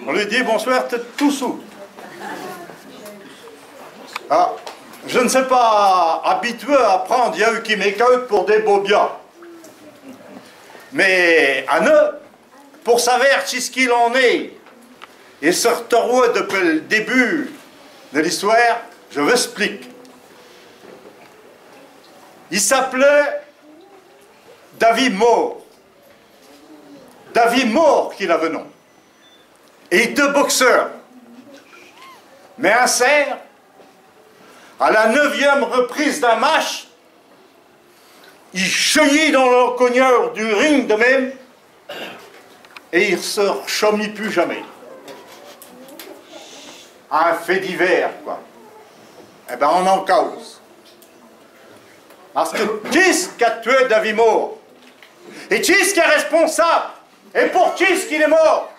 On lui dit bonsoir, t'es tout sous. Ah, je ne sais pas habitué à prendre, il y a eu qui m'écoute pour des bobias. Mais à ne, pour savoir ce qu'il en est, et se retrouver depuis le début de l'histoire, je vous explique. Il s'appelait David Moore. David Moore qu'il avait nom. Et deux boxeurs. Mais un cerf, à la 9e reprise d'un match, il cheuillit dans le cogneur du ring de même, et il ne se rechomit plus jamais. Un fait divers, quoi. Eh bien, on en cause. Parce que qui est-ce qui a tué David Moore? Et qui est-ce qui est responsable? Et pour qui est-ce qu'il est mort?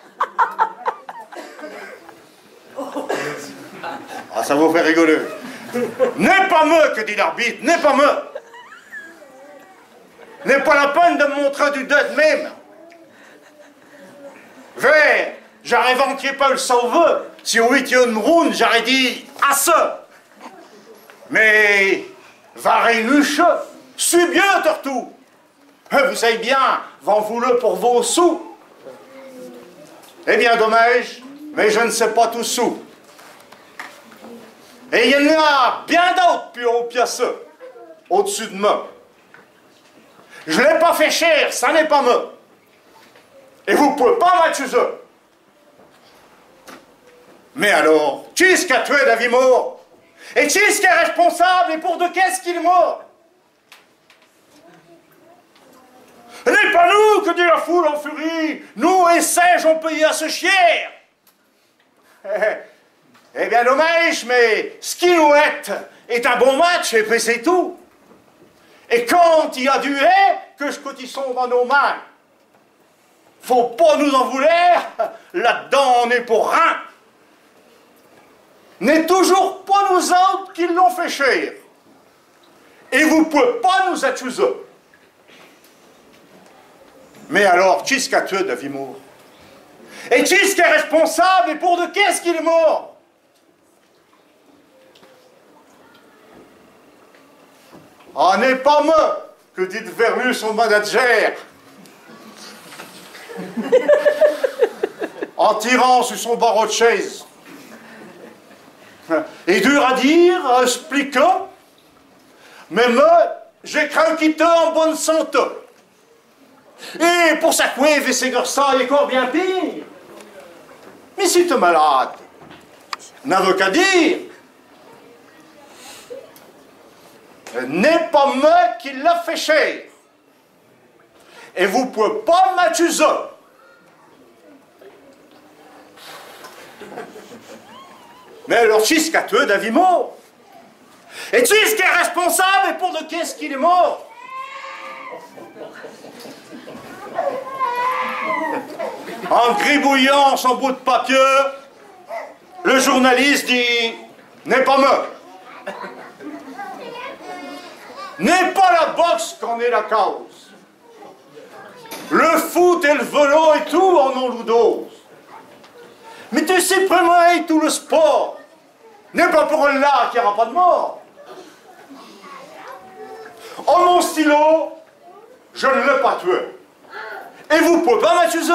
Ah, ça vous fait rigoler. N'est pas moi que dit l'arbitre, n'est pas moi. N'est pas la peine de me montrer du doigt de même. Vers, j'aurais vanté pas le sauver. Si au 8e round, j'aurais dit à ça. Mais, varenuche, suis bien, Tortou. Vous savez bien, vend vous le pour vos sous. Eh bien, dommage, mais je ne sais pas tous sous. Et il y en a bien d'autres plus haut piaceux, au-dessus de moi. Je ne l'ai pas fait cher, ça n'est pas moi. Et vous ne pouvez pas m'accuser. Mais alors, qui est-ce qui a tué David Moore? Et qui est-ce qui est responsable? Et pour de qu'est-ce qu'il est mort? Ce n'est pas nous, que dit la foule en furie. Nous et Sage, on payé à ce chier. Eh bien, dommage, mais ce qui nous est un bon match, et puis c'est tout. Et quand il y a du lait, que ce qu'ils sont dans nos mains, faut pas nous en vouloir, là-dedans on est pour rien. N'est toujours pas nous autres qui l'ont fait cher. Et vous pouvez pas nous accuser. Mais alors, qui est-ce qui a tué David Moore? Et qui est-ce qui est responsable? Et pour de qu'est-ce qu'il est mort? Ah, n'est pas moi que dit Verlu son manager. En tirant sur son barreau de chaise. Et dur à dire, à expliquer, mais moi, j'ai craint qu'il était en bonne santé. Et pour sa couève et ses garçons, il est encore bien pire. Mais si tu es malade, n'a qu'à dire. N'est pas moi qui l'a fait cher. Et vous ne pouvez pas m'accuser. Mais alors, qui est-ce qui a tué David Moore? Et qui est-ce qui est responsable? Et pour de qu'est-ce qu'il est mort? En gribouillant son bout de papier, le journaliste dit « N'est pas moi. N'est pas la boxe qu'en est la cause. Le foot et le vélo et tout en ont l'oudose. Mais tu sais vraiment tout le sport. N'est pas pour là qu'il n'y aura pas de mort. En mon stylo, je ne l'ai pas tué. Et vous ne pouvez pas m'accuser.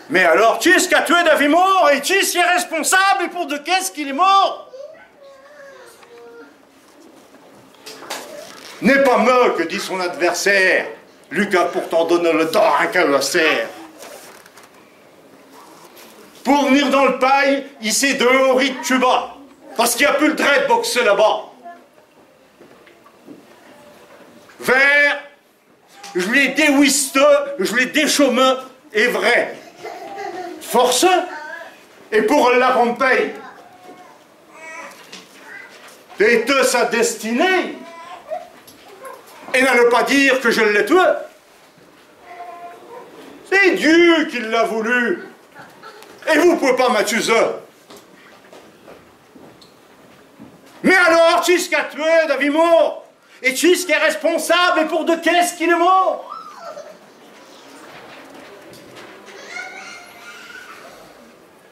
Mais alors, qui est-ce qui a tué David Moore? Et qui est-ce qui est responsable? Et pour de qu'est-ce qu'il est mort? N'est pas moi que dit son adversaire. Lui qui a pourtant donné le temps à un calossaire. Pour venir dans le paille, il s'est dehors de Cuba. Parce qu'il n'y a plus le droit de boxer là-bas. Vert, je l'ai déwisté, je l'ai déchaumé, et vrai. Forcé, et pour la qu'on paye. C'était sa destinée. Et n'allez pas dire que je l'ai tué. C'est Dieu qui l'a voulu. Et vous ne pouvez pas m'accuser. Mais alors, qui est-ce qui a tué David Moore? Et qui est-ce qui est responsable? Et pour de qu'est-ce qu'il est mort?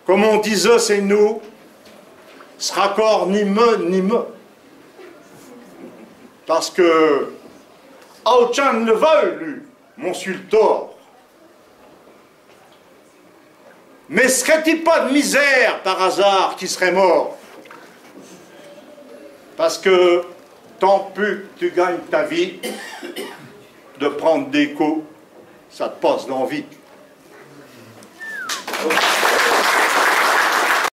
comme on disait, c'est nous, sera corps ni me ni me. Parce que, aucun ne veut, lui, mon sultor. Mais serait-il pas de misère, par hasard, qui serait mort? Parce que, tant plus que tu gagnes ta vie, de prendre des coups, ça te passe l'envie.